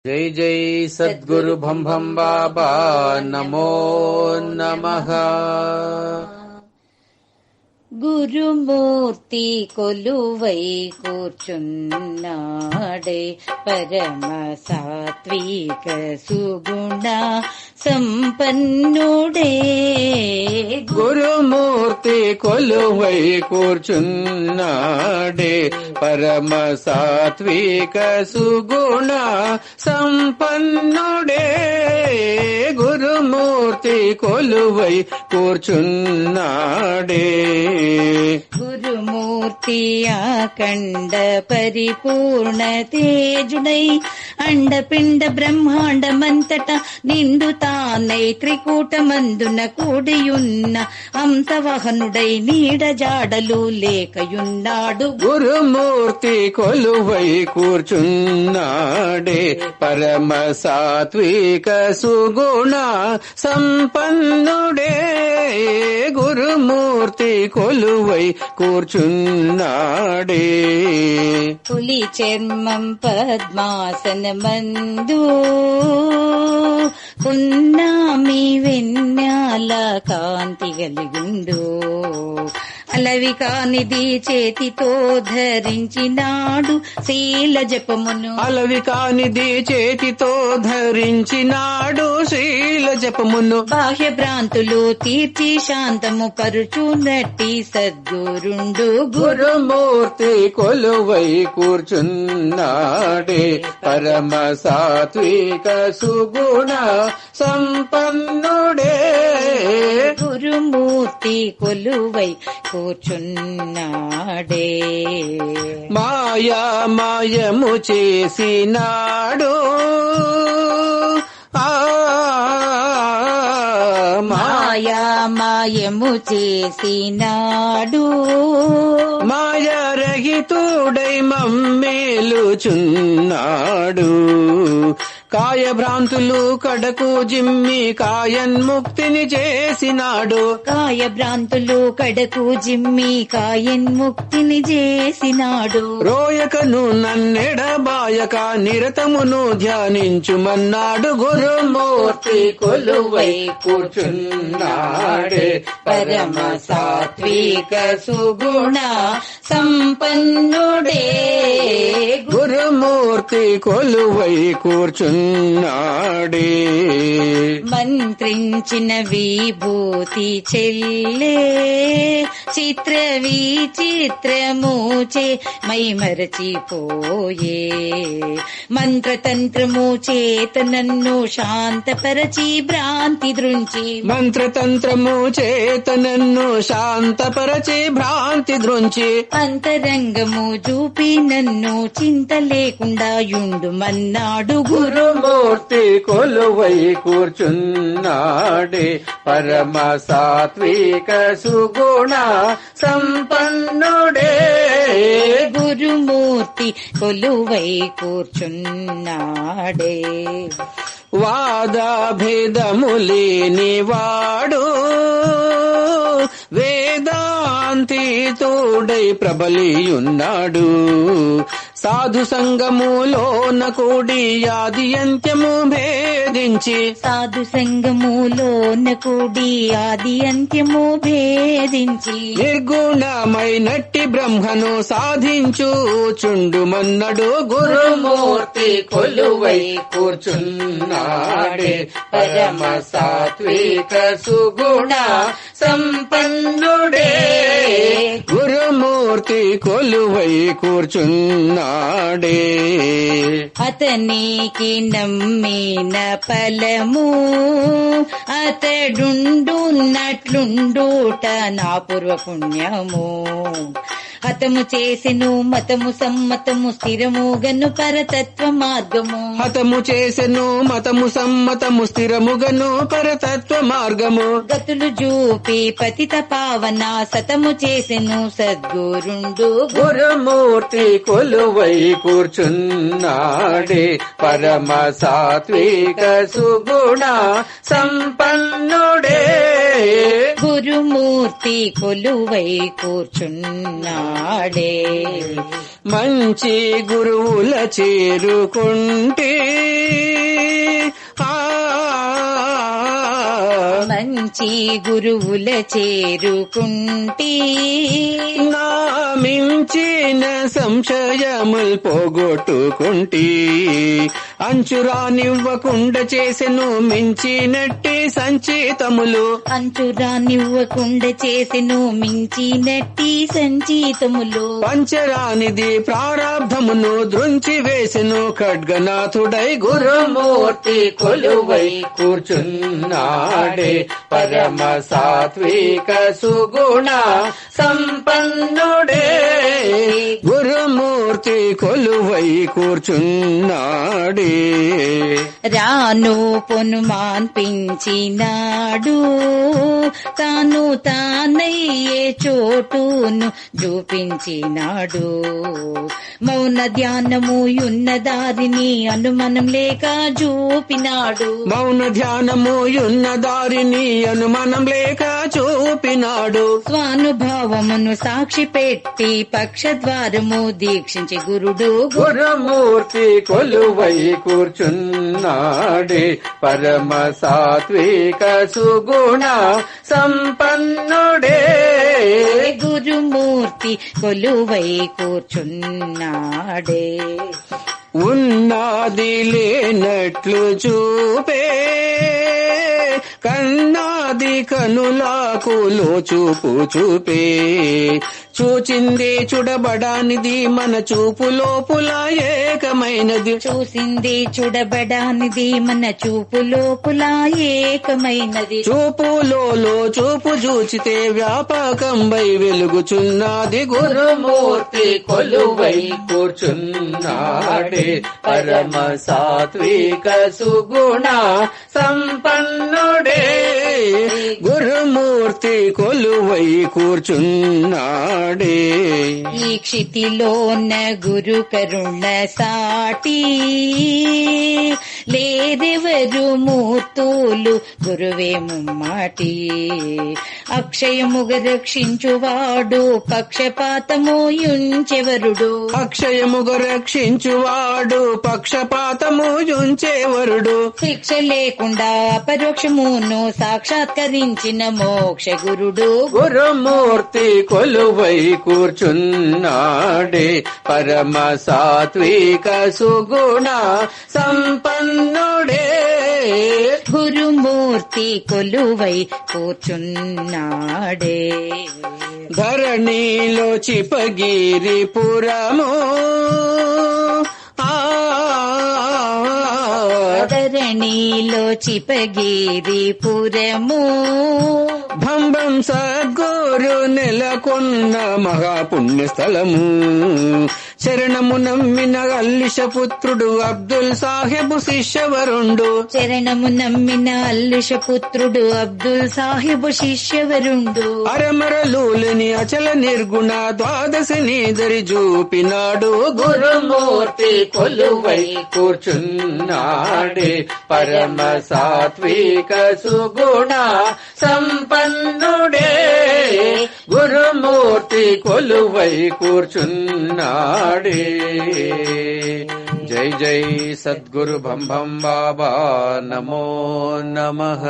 జై జై సద్గురు భం భం బాబా నమో నమః. గురుమూర్తి కొలువై కూర్చున్నాడే పరమ సాత్విక సుగుణ సంపన్నుడే. గురుమూర్తి కొలువై కూర్చున్నాడే పరమ సాత్విక సుగుణ సంపన్నుడే. గురుమూర్తి కొలువై కూర్చున్నాడే. గురుమూర్తి అఖండ పరిపూర్ణ తేజుడై అండపిండ బ్రహ్మాండమంతట నిండు తానై త్రికూటమందున కూడియున్న హంసవాహనుడై నీడ జాడలు లేకయున్నాడు. గురుమూర్తి కొలువై కూర్చున్నాడే పరమ సాత్విక సుగుణ సంపన్నుడే. గురుమూర్తి కొలువై కూర్చున్నాడే. పులి చర్మం పద్మాసనమందు పున్నామి వెన్నెల కాంతి కలిగుండు. అలవి కానిది చేతితో ధరించినాడు శీల జపమును. అలవి కానిది చేతితో ధరించినాడు శీల జపమును. బాహ్య భ్రాంతులు తీర్చి శాంతము పరుచునట్టి సద్గురుండు. గురుమూర్తి కొలువై కూర్చున్నాడే పరమ సాత్విక సుగుణ సంపన్నుడే. గురుమూర్తి కొలువై కూర్చున్నాడే. మాయా మాయము చేసినాడు. మాయా మాయము చేసినాడు. మాయారహితుడై మమ్మేలుచున్నాడు. కాయభ్రాంతులు కడకు జిమ్మి కాయన్ముక్తిని చేసినాడు. కాయభ్రాంతులు కడకు జిమ్మి కాయన్ముక్తిని చేసినాడు. రోయకను నన్నెడబాయక నిరతమును ధ్యానించుమన్నాడు. గురుమూర్తి కొలువై కూర్చున్నాడే పరమ సాత్విక సుగుణ సంపన్నుడే. గురుమూర్తి కొలువై కూర్చున్నాడే. మంత్రించిన విభూతి చెల్లే చిత్ర విచిత్రమూచే మై మరచిపోయే. మంత్రతంత్రము చేత నన్ను శాంతపరచి భ్రాంతి దృంచి. మంత్రతంత్రము చేత నన్ను శాంతపరచి భ్రాంతి దృంచి. అంతరంగము చూపి నన్ను చింత లేకుండా యుండుమన్నాడు. గురుమూర్తి కొలువై కూర్చున్నాడే పరమ సాత్విక సుగుణ సంపన్నుడే. గురుమూర్తి కొలువై కూర్చున్నాడే. వాదాభేదము లేనివాడు వేదాంతి తోడై ప్రబలియున్నాడు. సాధు సంగములోన కూడి ఆది అంత్యము భేదించి. సాధు సంగములోన కూడి ఆది అంత్యము భేదించి. నిర్గుణమైనట్టి బ్రహ్మను సాధించుచుండుమన్నడు. గురుమూర్తి కొలువై కూర్చున్నాడే పరమ సాత్విక సుగుణ సంపన్నుడే. గురుమూర్తి కొలువై కూర్చున్నాడే. అతనికి నమ్మిన ఫలము అతడుండున్నట్లుండుట నా పూర్వపుణ్యము. హతము చేసెను మతము సమ్మతము స్థిరముగను పరతత్వ మార్గము. హతము చేసెను మతము సమ్మతము స్థిరముగను పరతత్వ మార్గము. గతులు చూపి పతిత పావన సతము చేసెను సద్గురుండు. గురుమూర్తి కొలువై కూర్చున్నాడే పరమ సాత్విక సుగుణ సంపన్నుడే. గురుమూర్తి కొలువై కూర్చున్నాడే. మంచి గురువుల చేరుకుంటే మించి గురువుల చేరుకుంటే నా మించిన సంశయముల్ పోగొట్టుకుంటే అంచురానివ్వకుండా చేసెను మించినట్టి సంచితములు అంచురానివ్వకుండా చేసెను మించినట్టి సంచితములు పంచరానిది ప్రారాబ్ధమును దృంచి వేసెను ఖడ్గనాథుడై గురుమూర్తి కొలువై కూర్చున్నాడే పరమ సాత్విక సుగుణ సంపన్నుడే గురుమూర్తి కొలువై కూర్చున్నాడే రాను పొనుమాన్పించినాడు తాను తానయ్యే చోటును చూపించినాడు మౌన ధ్యానము యున్న దారిని అనుమానం లేక చూపినాడు మౌన ధ్యానము యున్న దారిని అనుమానం లేక చూపినాడు స్వానుభావమును సాక్షి పెట్టి పక్షద్వారము దీక్షించి గురుడు గురుమూర్తి కొలువై కూర్చున్నాడే పరమ సాత్విక సుగుణ సంపన్నుడే గురుమూర్తి కొలువై కూర్చున్నాడే ఉన్నది లేనట్లు చూపే కన్నాది కనులకు లోచూపు చూపే చూచింది చూడబడానిది మన చూపు లోపుల ఏకమైనది చూసింది చూడబడానిది మన చూపు లోపుల ఏకమైనది చూపులో చూపు చూచితే వ్యాపకంబై వెలుగుచున్నది గురుమూర్తి కొలువై కూర్చున్నాడే పరమ సాత్విక సుగుణ సంపన్నుడే గురుమూర్తి కొలువై కూర్చున్నాడే ఈ క్షితిలోన గురు కరుణ సాటి లేదెవరు మూర్తులు గురువే ముమ్మాటి అక్షయముగ రక్షించువాడు పక్షపాతము యుంచెవరుడు అక్షయముగ రక్షించువాడు పక్షపాతము యుంచెవరుడు శిక్ష లేకుండా పరోక్షమును సాక్షాత్కరించిన మోక్ష గురుడు గురుమూర్తి కొలువై కూర్చున్నాడే పరమ సాత్విక సుగుణ సంపన్నుడే గురుమూర్తి కొలువై కూర్చున్నాడే ధరణిలో చిపగిరిపురము ధరణిలో చిపగిరిపురము భంబం సద్గురు నెలకొన్న మహాపుణ్య స్థలము శరణము నమ్మిన అల్లిషపుత్రుడు అబ్దుల్ సాహెబు శిష్యవరుండు చరణము నమ్మిన అల్లుషపుత్రుడు అబ్దుల్ సాహిబు శిష్యవరుండు అరమరలుని అచల నిర్గుణ ద్వాదశిని దరి చూపినాడు గురుమూర్తి కొలువై కూర్చున్నాడే పరమ సాత్విక సుగుణ సంపన్నుడే గురుమూర్తి కొలువై కూర్చున్నాడే జై జై సద్గురు భం భం బాబా నమో నమః.